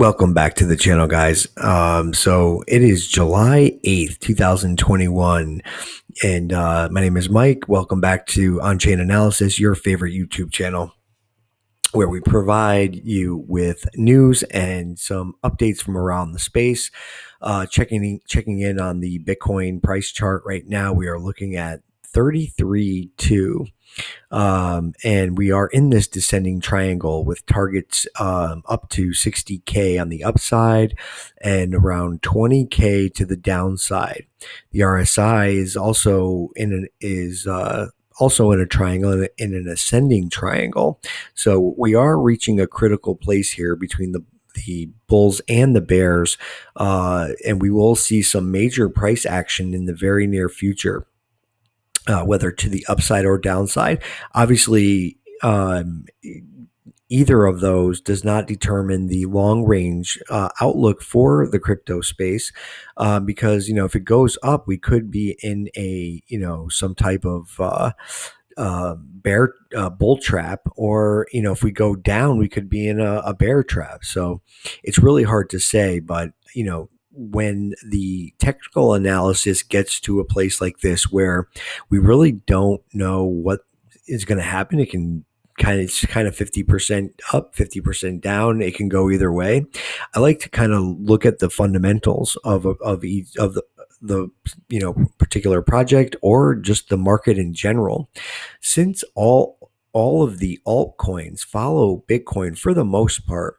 Welcome back to the channel, guys. So it is July 8th, 2021, and my name is Mike. Welcome back to OnChain-Analysis, your favorite YouTube channel, where we provide you with news and some updates from around the space. Checking in on the Bitcoin price chart right now, we are looking at 33.2. And we are in this descending triangle with targets up to 60K on the upside and around 20K to the downside. The RSI is also in a triangle, in an ascending triangle. So we are reaching a critical place here between the bulls and the bears, and we will see some major price action in the very near future. Whether to the upside or downside. Obviously, either of those does not determine the long range outlook for the crypto space, because if it goes up, we could be in a some type of bear bull trap, or if we go down, we could be in a bear trap. So it's really hard to say, but when the technical analysis gets to a place like this where we really don't know what is going to happen, it can kind of 50% up, 50% down. It can go either way. I like to kind of look at the fundamentals of each of the particular project, or just the market in general. Since all of the altcoins follow Bitcoin for the most part,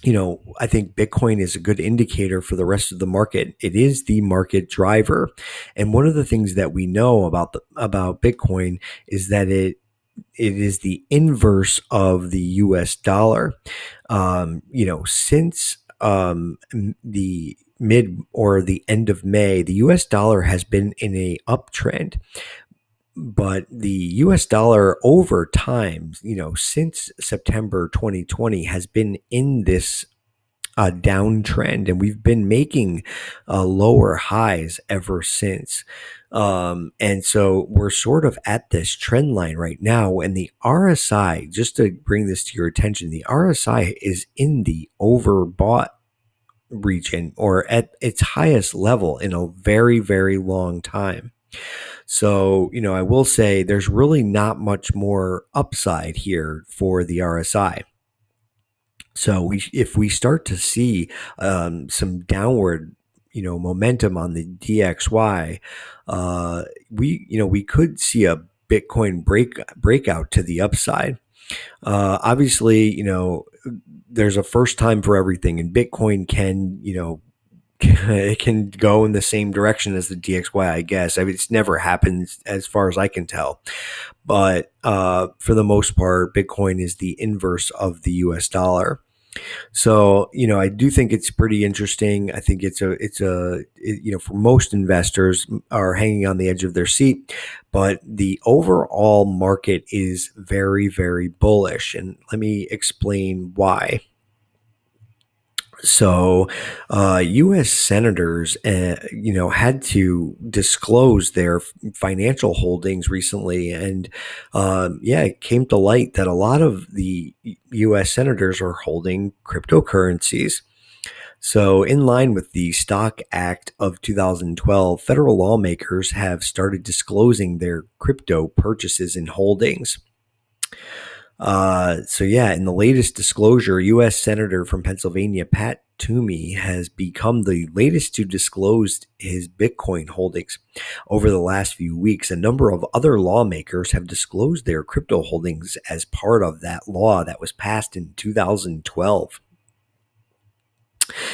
I think Bitcoin is a good indicator for the rest of the market. It is the market driver. And one of the things that we know about Bitcoin is that it is the inverse of the US dollar. Since the mid or the end of May, the US dollar has been in a uptrend. But the US dollar over time, since September 2020, has been in this downtrend, and we've been making lower highs ever since. And so we're sort of at this trend line right now. And the RSI, just to bring this to your attention, the RSI is in the overbought region, or at its highest level in a very, very long time. So, I will say there's really not much more upside here for the RSI. So if we start to see some downward, momentum on the DXY, we could see a Bitcoin breakout to the upside. Obviously, there's a first time for everything, and Bitcoin can, it can go in the same direction as the DXY, I guess. I mean, it's never happened as far as I can tell. But for the most part, Bitcoin is the inverse of the US dollar. So, I do think it's pretty interesting. I think it's for most investors are hanging on the edge of their seat, but the overall market is very, very bullish. And let me explain why. So, U.S. senators, had to disclose their financial holdings recently, and it came to light that a lot of the U.S. senators are holding cryptocurrencies. So, in line with the Stock Act of 2012, federal lawmakers have started disclosing their crypto purchases and holdings. In the latest disclosure, U.S. Senator from Pennsylvania, Pat Toomey, has become the latest to disclose his Bitcoin holdings. Over the last few weeks, a number of other lawmakers have disclosed their crypto holdings as part of that law that was passed in 2012.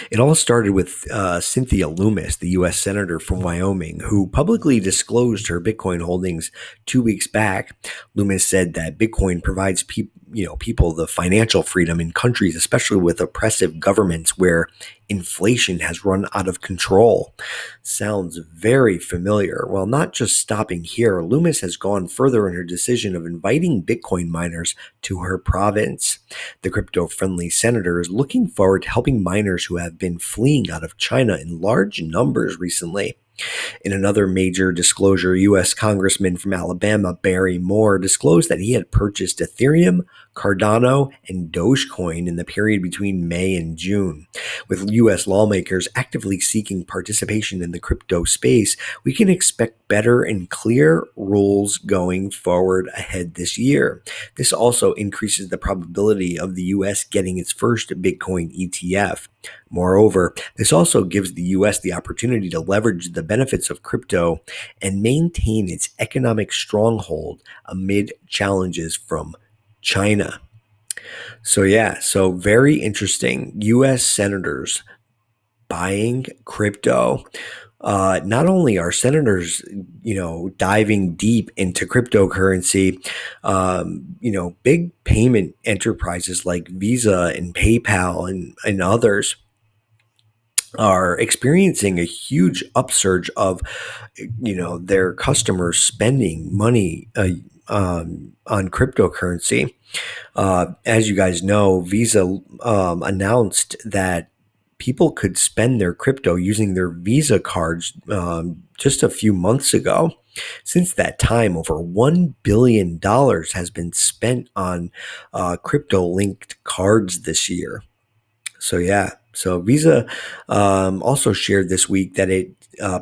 It all started with Cynthia Loomis, the U.S. Senator from Wyoming, who publicly disclosed her Bitcoin holdings 2 weeks back. Loomis said that Bitcoin provides people the financial freedom in countries, especially with oppressive governments where inflation has run out of control. Sounds very familiar. Well, not just stopping here, Loomis has gone further in her decision of inviting Bitcoin miners to her province. The crypto-friendly senator is looking forward to helping miners who have been fleeing out of China in large numbers recently. In another major disclosure, U.S. Congressman from Alabama, Barry Moore, disclosed that he had purchased Ethereum, Cardano, and Dogecoin in the period between May and June. With U.S. lawmakers actively seeking participation in the crypto space, we can expect better and clear rules going forward ahead this year. This also increases the probability of the U.S. getting its first Bitcoin ETF. Moreover, this also gives the U.S. the opportunity to leverage the benefits of crypto and maintain its economic stronghold amid challenges from China. So very interesting. U.S. senators buying crypto. Not only are senators, diving deep into cryptocurrency, big payment enterprises like Visa and PayPal and others are experiencing a huge upsurge of, their customers spending money on cryptocurrency. As you guys know, Visa announced that people could spend their crypto using their Visa cards just a few months ago. Since that time, over $1 billion has been spent on crypto-linked cards this year. So Visa also shared this week that it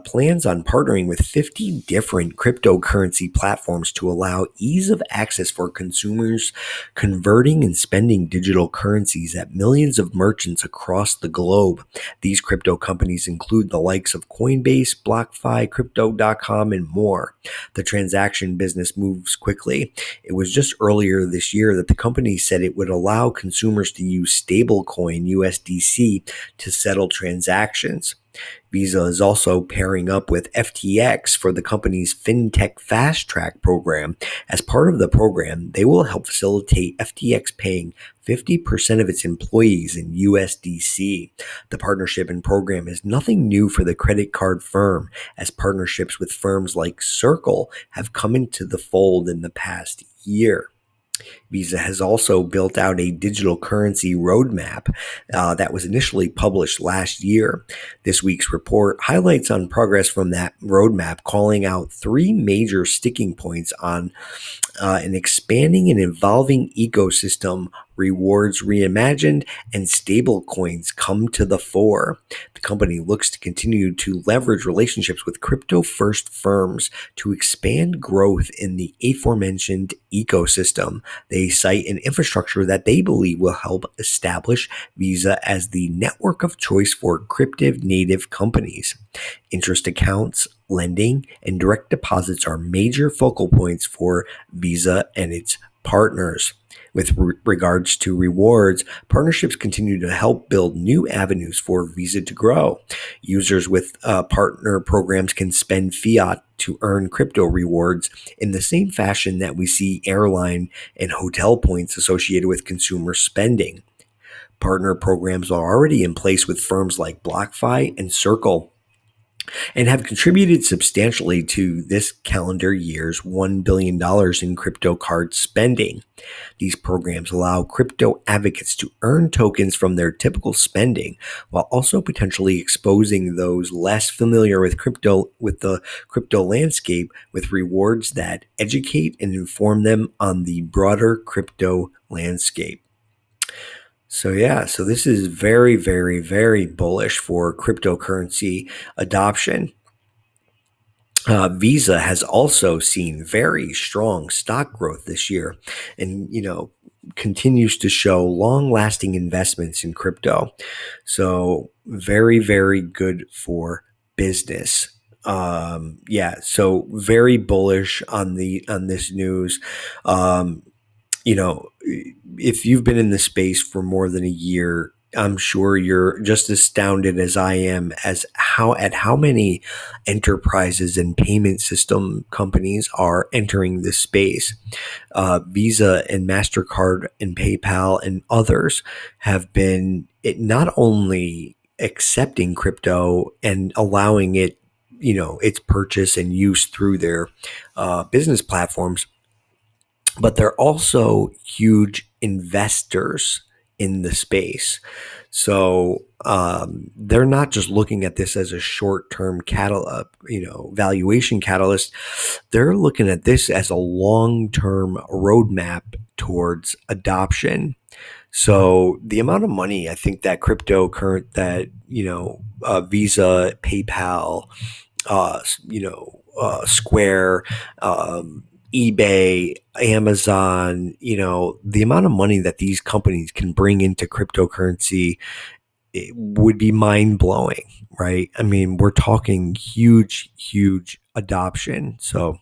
plans on partnering with 50 different cryptocurrency platforms to allow ease of access for consumers converting and spending digital currencies at millions of merchants across the globe. These crypto companies include the likes of Coinbase, BlockFi, Crypto.com, and more. The transaction business moves quickly. It was just earlier this year that the company said it would allow consumers to use stablecoin USDC to settle transactions. Visa is also pairing up with FTX for the company's FinTech Fast Track program. As part of the program, they will help facilitate FTX paying 50% of its employees in USDC. The partnership and program is nothing new for the credit card firm, as partnerships with firms like Circle have come into the fold in the past year. Visa has also built out a digital currency roadmap that was initially published last year. This week's report highlights on progress from that roadmap, calling out three major sticking points on an expanding and evolving ecosystem, rewards reimagined, and stable coins come to the fore. The company looks to continue to leverage relationships with crypto-first firms to expand growth in the aforementioned ecosystem. They cite an infrastructure that they believe will help establish Visa as the network of choice for crypto-native companies. Interest accounts, lending, and direct deposits are major focal points for Visa and its partners. With regards to rewards, partnerships continue to help build new avenues for Visa to grow. Users with partner programs can spend fiat to earn crypto rewards in the same fashion that we see airline and hotel points associated with consumer spending. Partner programs are already in place with firms like BlockFi and Circle, and have contributed substantially to this calendar year's $1 billion in crypto card spending. These programs allow crypto advocates to earn tokens from their typical spending, while also potentially exposing those less familiar with the crypto landscape with rewards that educate and inform them on the broader crypto landscape. So this is very, very, very bullish for cryptocurrency adoption. Visa has also seen very strong stock growth this year and, continues to show long-lasting investments in crypto. So very, very good for business. So very bullish on this news. If you've been in the space for more than a year, I'm sure you're just astounded as I am as how many enterprises and payment system companies are entering this space. Visa and MasterCard and PayPal and others have been not only accepting crypto and allowing it, its purchase and use through their business platforms, but they're also huge investors in the space. So they're not just looking at this as a short-term valuation catalyst. They're looking at this as a long-term roadmap towards adoption. So the amount of money I think that Visa, PayPal, Square, eBay, Amazon, the amount of money that these companies can bring into cryptocurrency, it would be mind blowing, right? I mean, we're talking huge, huge adoption. So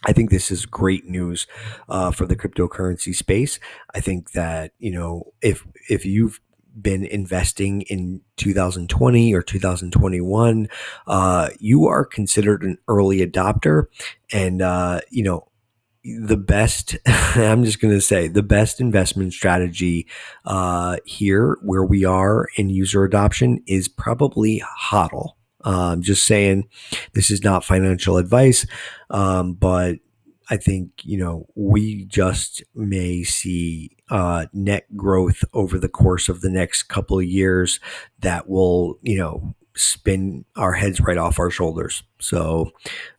I think this is great news for the cryptocurrency space. I think that if you've been investing in 2020 or 2021, you are considered an early adopter, and the best. I'm just going to say the best investment strategy here, where we are in user adoption, is probably HODL. Just saying, this is not financial advice, but I think we just may see net growth over the course of the next couple of years that will spin our heads right off our shoulders. So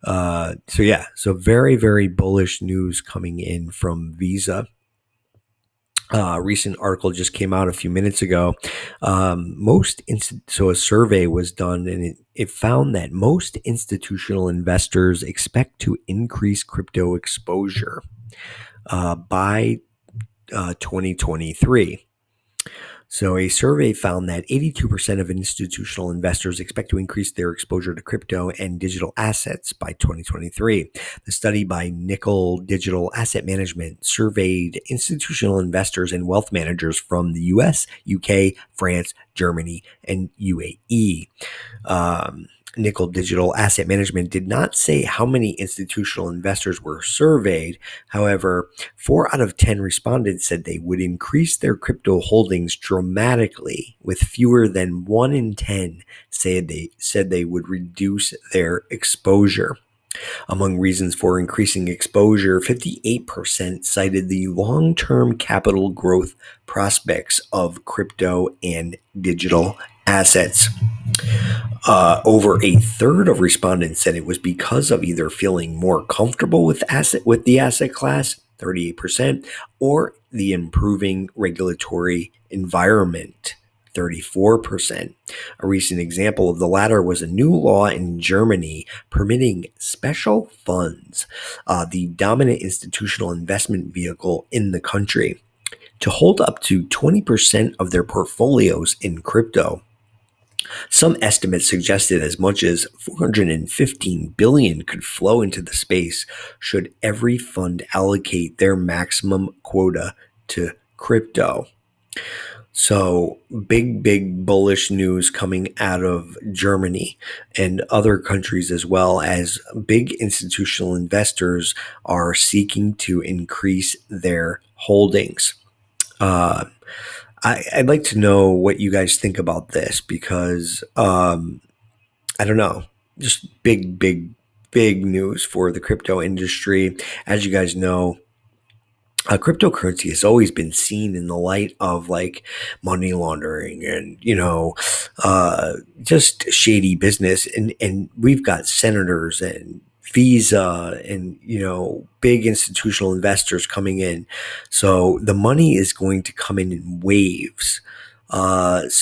very, very bullish news coming in from Visa. Recent article just came out a few minutes ago. So a survey was done, and it found that most institutional investors expect to increase crypto exposure by 2023. So a survey found that 82% of institutional investors expect to increase their exposure to crypto and digital assets by 2023. The study by Nickel Digital Asset Management surveyed institutional investors and wealth managers from the US, UK, France, Germany, and UAE. Nickel Digital Asset Management did not say how many institutional investors were surveyed. However, 4 out of 10 respondents said they would increase their crypto holdings dramatically, with fewer than 1 in 10 said they would reduce their exposure. Among reasons for increasing exposure, 58% cited the long-term capital growth prospects of crypto and digital assets. Over a third of respondents said it was because of either feeling more comfortable with the asset class, 38%, or the improving regulatory environment, 34%. A recent example of the latter was a new law in Germany permitting special funds, the dominant institutional investment vehicle in the country, to hold up to 20% of their portfolios in crypto. Some estimates suggested as much as $415 billion could flow into the space should every fund allocate their maximum quota to crypto. So big bullish news coming out of Germany and other countries, as well as big institutional investors are seeking to increase their holdings. I'd like to know what you guys think about this, because I don't know, just big news for the crypto industry. As you guys know, cryptocurrency has always been seen in the light of like money laundering and just shady business, and we've got senators and Visa and big institutional investors coming in. So the money is going to come in waves. It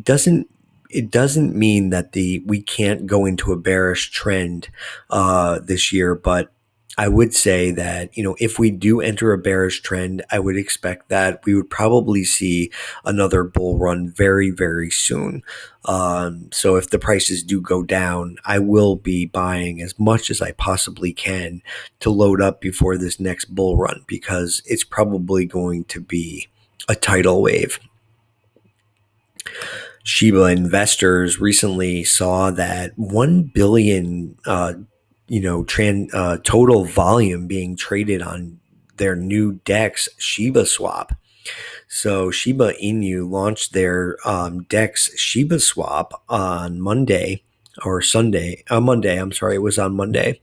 doesn't mean that we can't go into a bearish trend this year, but I would say that, if we do enter a bearish trend, I would expect that we would probably see another bull run very, very soon. So if the prices do go down, I will be buying as much as I possibly can to load up before this next bull run, because it's probably going to be a tidal wave. Shiba investors recently saw that 1 billion total volume being traded on their new DEX Shiba swap. So Shiba Inu launched their DEX Shiba swap on Monday, or Monday. I'm sorry, it was on Monday.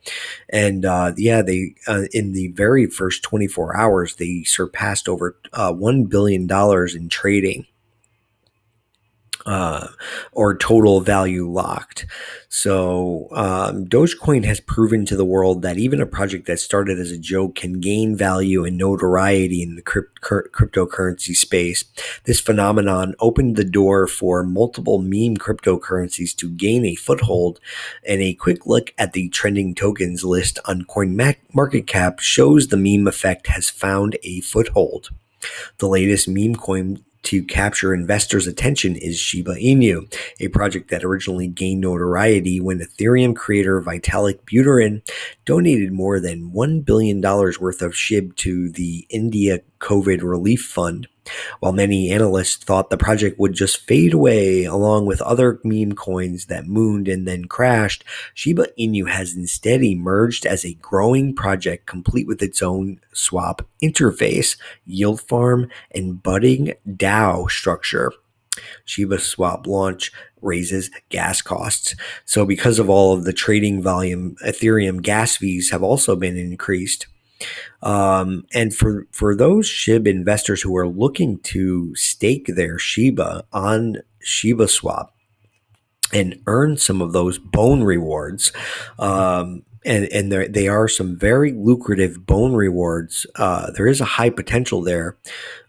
And they in the very first 24 hours, they surpassed over $1 billion in trading, uh, or total value locked. So Dogecoin has proven to the world that even a project that started as a joke can gain value and notoriety in the cryptocurrency space. This phenomenon opened the door for multiple meme cryptocurrencies to gain a foothold, and a quick look at the trending tokens list on CoinMarketCap shows the meme effect has found a foothold. The latest meme coin to capture investors' attention is Shiba Inu, a project that originally gained notoriety when Ethereum creator Vitalik Buterin donated more than $1 billion worth of SHIB to the India COVID Relief Fund. While many analysts thought the project would just fade away along with other meme coins that mooned and then crashed, Shiba Inu has instead emerged as a growing project complete with its own swap interface, yield farm, and budding DAO structure. Shiba Swap launch raises gas costs. So because of all of the trading volume, Ethereum gas fees have also been increased. And for those SHIB investors who are looking to stake their Shiba on Shiba Swap and earn some of those bone rewards, and they are some very lucrative bone rewards. There is a high potential there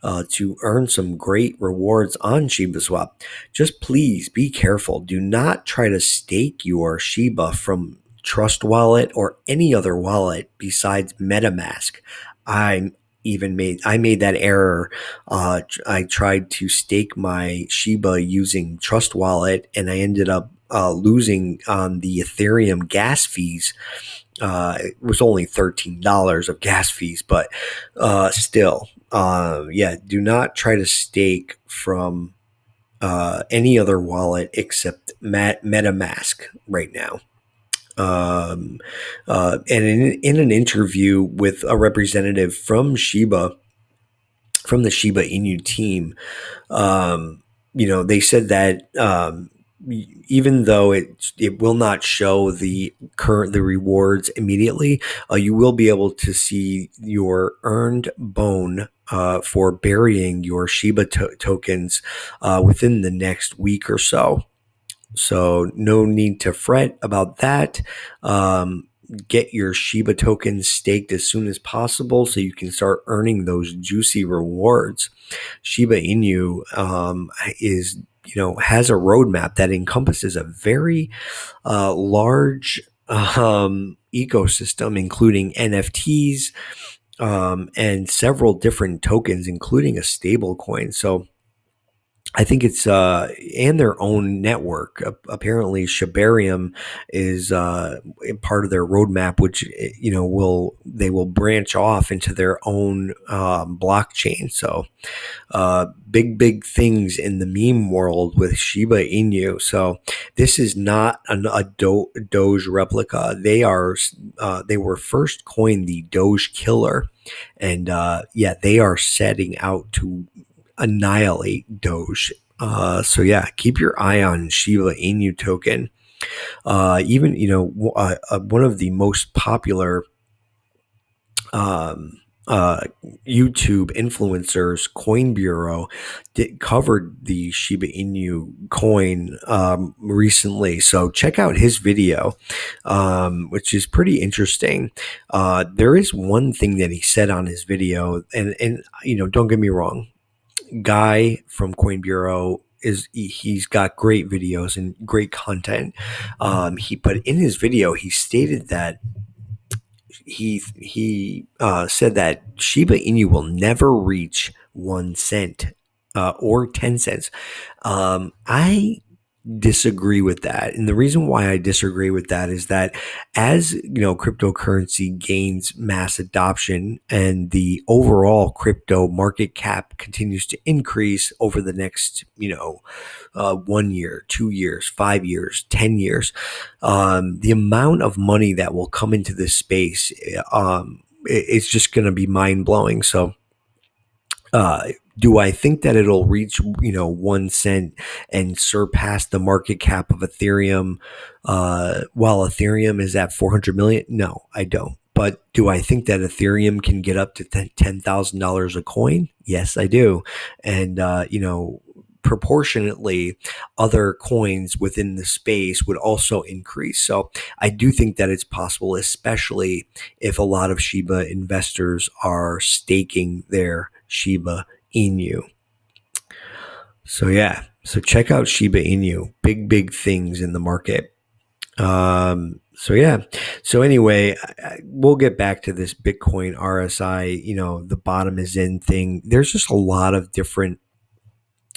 to earn some great rewards on Shiba Swap. Just please be careful. Do not try to stake your Shiba from Trust Wallet or any other wallet besides MetaMask. I made that error. I tried to stake my Shiba using Trust Wallet, and I ended up losing on the Ethereum gas fees. It was only $13 of gas fees, but still, do not try to stake from any other wallet except MetaMask right now. And in an interview with a representative from Shiba, from the Shiba Inu team, they said that even though it will not show the rewards immediately, you will be able to see your earned bone for burying your Shiba tokens within the next week or so. So no need to fret about that. Get your Shiba tokens staked as soon as possible so you can start earning those juicy rewards. Shiba Inu has a roadmap that encompasses a very large ecosystem, including NFTs and several different tokens, including a stable coin. So I think it's and their own network. Apparently, Shibarium is part of their roadmap, which they will branch off into their own blockchain. So big things in the meme world with Shiba Inu. So this is not a Doge replica. They were first coined the Doge killer, and they are setting out to annihilate Doge. Keep your eye on Shiba Inu token. One of the most popular YouTube influencers, Coin Bureau, covered the Shiba Inu coin recently. So check out his video, which is pretty interesting. There is one thing that he said on his video, and don't get me wrong, guy from Coin Bureau he's got great videos and great content. But in his video he stated that he said that Shiba Inu will never reach 1 cent or 10 cents. I disagree with that. And the reason why I disagree with that is that as cryptocurrency gains mass adoption and the overall crypto market cap continues to increase over the next 1 year, 2 years, 5 years, 10 years, the amount of money that will come into this space, it's just going to be mind blowing. So Do I think that it'll reach, 1 cent and surpass the market cap of Ethereum while Ethereum is at 400 million? No, I don't. But do I think that Ethereum can get up to $10,000 a coin? Yes, I do. And, proportionately, other coins within the space would also increase. So I do think that it's possible, especially if a lot of Shiba investors are staking their Shiba Inu. So yeah, so check out Shiba Inu. Big things in the market. So yeah. So anyway, we'll get back to this Bitcoin RSI. The bottom is in thing. There's just a lot of different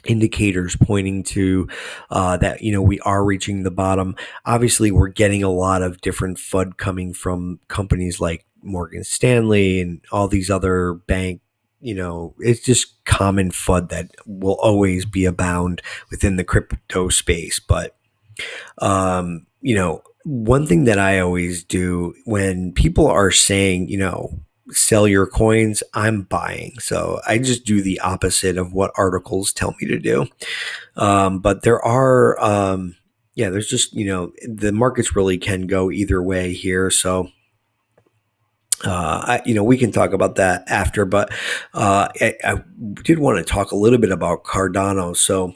indicators pointing to that we are reaching the bottom. Obviously, we're getting a lot of different FUD coming from companies like Morgan Stanley and all these other bank. It's just common FUD that will always be abound within the crypto space. But one thing that I always do when people are saying, sell your coins, I'm buying. So I just do the opposite of what articles tell me to do. But there are, there's just, the markets really can go either way here. So, we can talk about that after, but I did want to talk a little bit about Cardano. So,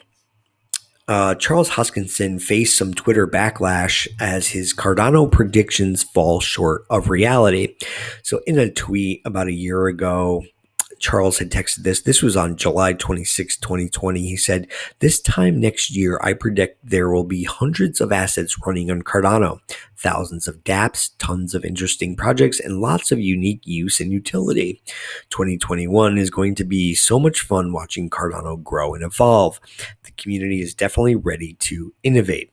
Charles Hoskinson faced some Twitter backlash as his Cardano predictions fall short of reality. So, in a tweet about a year ago, Charles had texted this. This was on July 26, 2020. He said, "This time next year, I predict there will be hundreds of assets running on Cardano, thousands of dApps, tons of interesting projects, and lots of unique use and utility. 2021 is going to be so much fun watching Cardano grow and evolve. The community is definitely ready to innovate."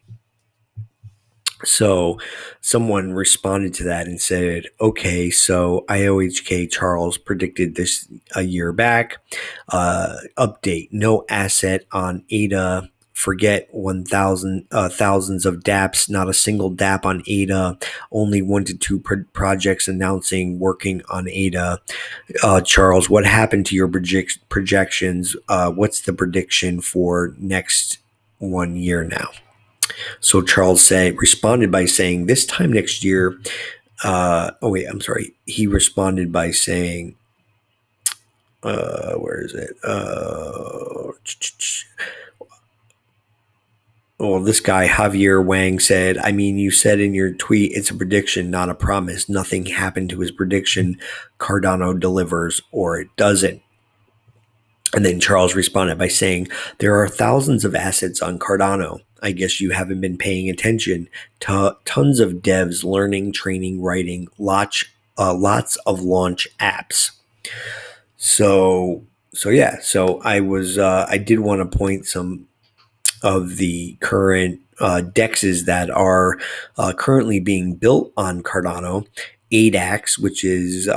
So someone responded to that and said, okay, so IOHK Charles predicted this a year back. Update, no asset on ADA. Forget 1,000 thousands of dApps, not a single dApp on ADA, only 1 to 2 projects announcing working on ADA. Charles, what happened to your projections? What's the prediction for next 1 year now? So Charles responded by saying, "This time next year." He responded by saying, "Where is it?" This guy Javier Wang said, "I mean, you said in your tweet it's a prediction, not a promise. Nothing happened to his prediction. Cardano delivers or it doesn't." And then Charles responded by saying, "There are thousands of assets on Cardano. I guess you haven't been paying attention. Tons of devs learning, training, writing, lots of launch apps." So I did want to point some of the current DEXs that are currently being built on Cardano. ADAX, which is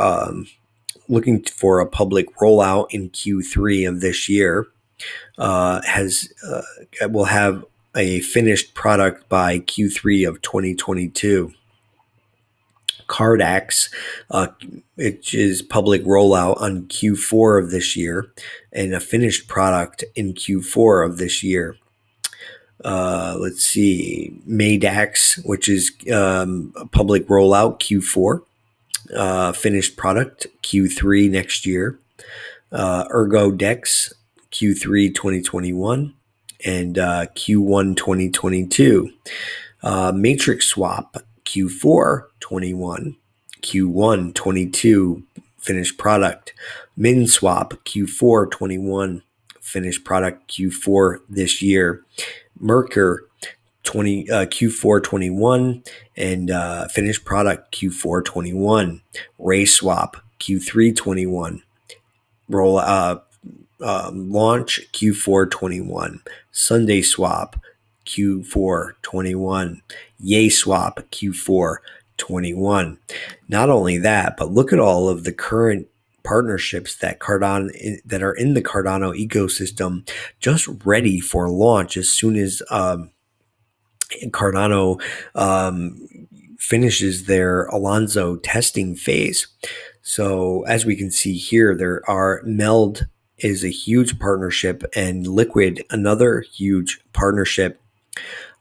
looking for a public rollout in Q3 of this year, will have a finished product by Q3 of 2022. Cardax, which is public rollout on Q4 of this year, and a finished product in Q4 of this year. Let's see, Maydax, which is a public rollout Q4, finished product Q3 next year. ErgoDex Q3 2021 and Q1 2022. Matrix Swap Q4 21, Q1 22 finished product. MinSwap Q4 21 finished product Q4 this year. Merkur Q4 21 and finished product Q4 21. RaySwap Q3 21 launch Q4 21. Sunday Swap Q4 21. YaySwap Q4 21. Not only that, but look at all of the current partnerships that that are in the Cardano ecosystem, just ready for launch as soon as Cardano finishes their Alonzo testing phase. So as we can see here, there are Meld is a huge partnership, and Liquid, another huge partnership.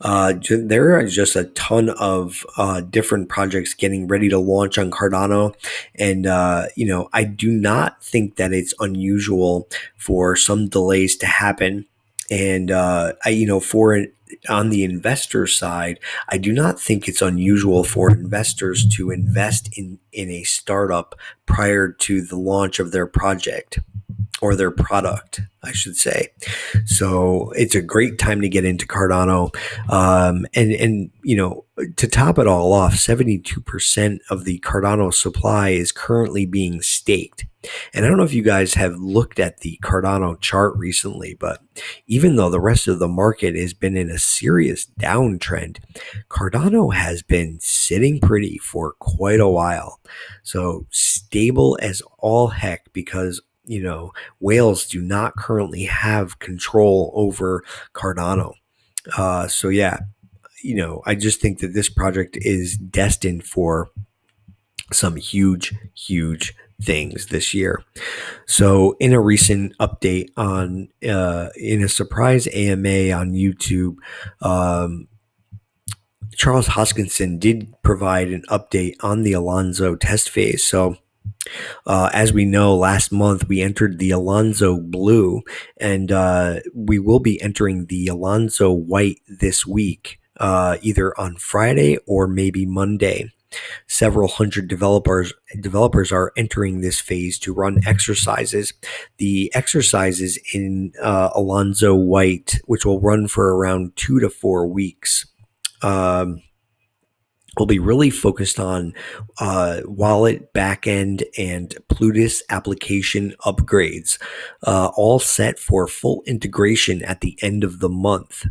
There are just a ton of different projects getting ready to launch on Cardano. And, I do not think that it's unusual for some delays to happen. And, on the investor side, I do not think it's unusual for investors to invest in a startup prior to the launch of their project, or their product, I should say. So it's a great time to get into Cardano. And to top it all off, 72% of the Cardano supply is currently being staked. And I don't know if you guys have looked at the Cardano chart recently, but even though the rest of the market has been in a serious downtrend, Cardano has been sitting pretty for quite a while. So stable as all heck, because whales do not currently have control over Cardano. So yeah, I just think that this project is destined for some huge, huge things this year. So in a recent update in a surprise AMA on YouTube, Charles Hoskinson did provide an update on the Alonzo test phase. So as we know, last month we entered the Alonzo Blue, and we will be entering the Alonzo White this week, either on Friday or maybe Monday. Several hundred developers are entering this phase to run exercises. The exercises in Alonzo White, which will run for around 2 to 4 weeks, will be really focused on wallet backend and Plutus application upgrades, all set for full integration at the end of the month.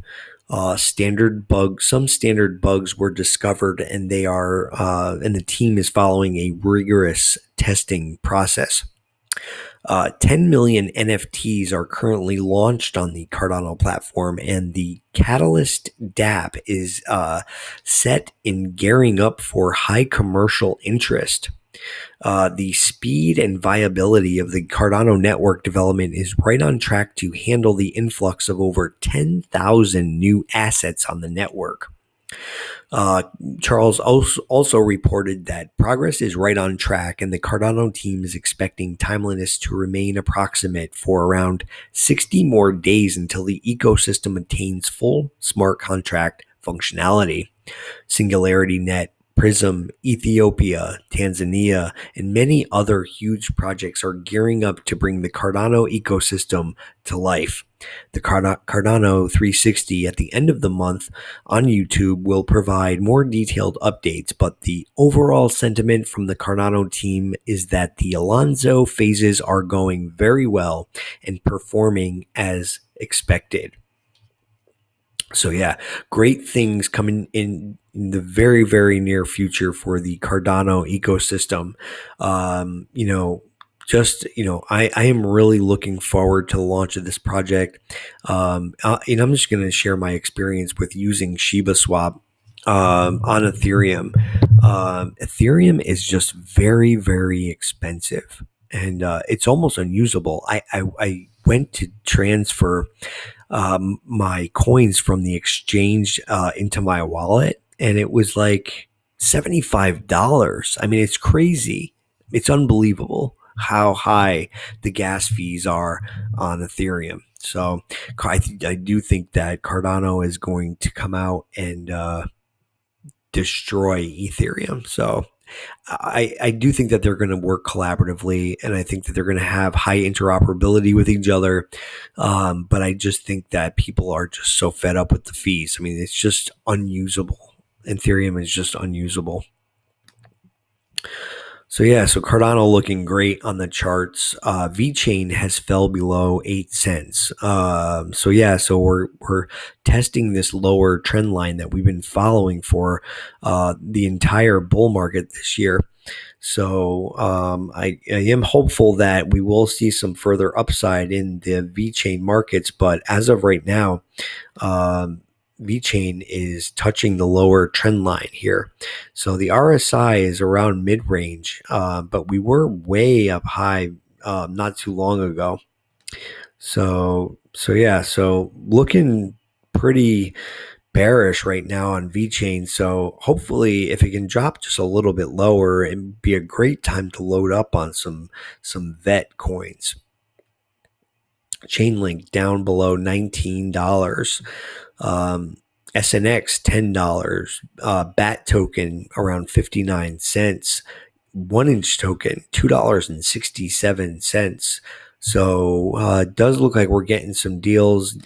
Some standard bugs were discovered, and and the team is following a rigorous testing process. 10 million NFTs are currently launched on the Cardano platform, and the Catalyst dApp is set in gearing up for high commercial interest. The speed and viability of the Cardano network development is right on track to handle the influx of over 10,000 new assets on the network. Charles also reported that progress is right on track, and the Cardano team is expecting timeliness to remain approximate for around 60 more days until the ecosystem attains full smart contract functionality. SingularityNet, Prism, Ethiopia, Tanzania, and many other huge projects are gearing up to bring the Cardano ecosystem to life. The Cardano 360 at the end of the month on YouTube will provide more detailed updates, but the overall sentiment from the Cardano team is that the Alonzo phases are going very well and performing as expected. So yeah, great things coming in the very, very near future for the Cardano ecosystem. I am really looking forward to the launch of this project. I'm just going to share my experience with using Shiba Swap on Ethereum. Ethereum is just very, very expensive, and it's almost unusable. I went to transfer my coins from the exchange into my wallet, and it was like $75. I mean, it's crazy. It's unbelievable how high the gas fees are on Ethereum. So I do think that Cardano is going to come out and destroy Ethereum. So I do think that they're going to work collaboratively, and I think that they're going to have high interoperability with each other. But I just think that people are just so fed up with the fees. I mean, it's just unusable. Ethereum is just unusable. So Cardano looking great on the charts. VeChain has fell below 8 cents. So we're testing this lower trend line that we've been following for the entire bull market this year. So I am hopeful that we will see some further upside in the VeChain markets, but as of right now, VeChain is touching the lower trend line here. So the RSI is around mid-range, but we were way up high not too long ago. So yeah, so looking pretty bearish right now on VeChain. So hopefully, if it can drop just a little bit lower, it'd be a great time to load up on some vet coins. Chainlink down below $19. SNX $10. BAT token around 59 cents. 1 inch token $2.67. So it does look like we're getting some deals.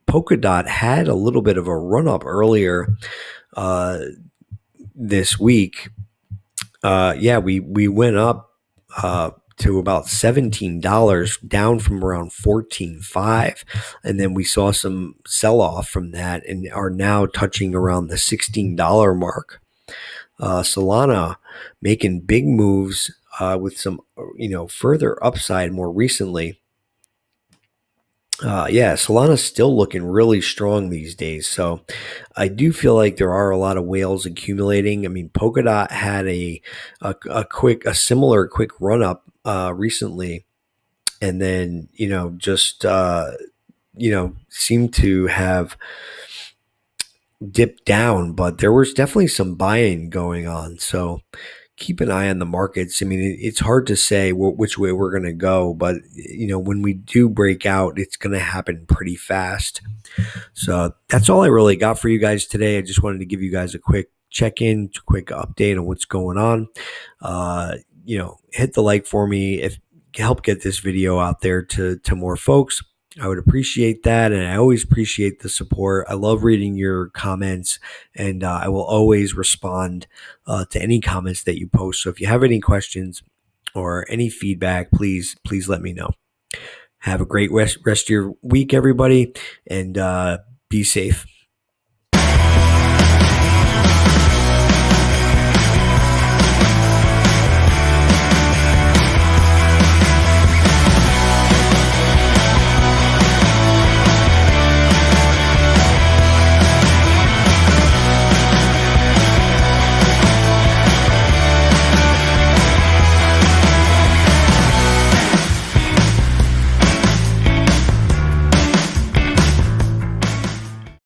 Polkadot had a little bit of a run up earlier uh, this week. Yeah, we went up to about $17, down from around 14.5, and then we saw some sell off from that, and are now touching around the $16 mark. Solana making big moves with some further upside more recently. Yeah, Solana's still looking really strong these days. So I do feel like there are a lot of whales accumulating. I mean, Polkadot had a similar quick run up recently, and then just seemed to have dipped down, but there was definitely some buying going on. So keep an eye on the markets. I mean, it's hard to say which way we're going to go, but when we do break out, it's going to happen pretty fast. So that's all I really got for you guys today. I just wanted to give you guys a quick check-in, quick update on what's going on. Hit the like for me if help get this video out there to more folks. I would appreciate that, and I always appreciate the support. I love reading your comments, and I will always respond to any comments that you post. So if you have any questions or any feedback, please let me know. Have a great rest of your week, everybody, and be safe.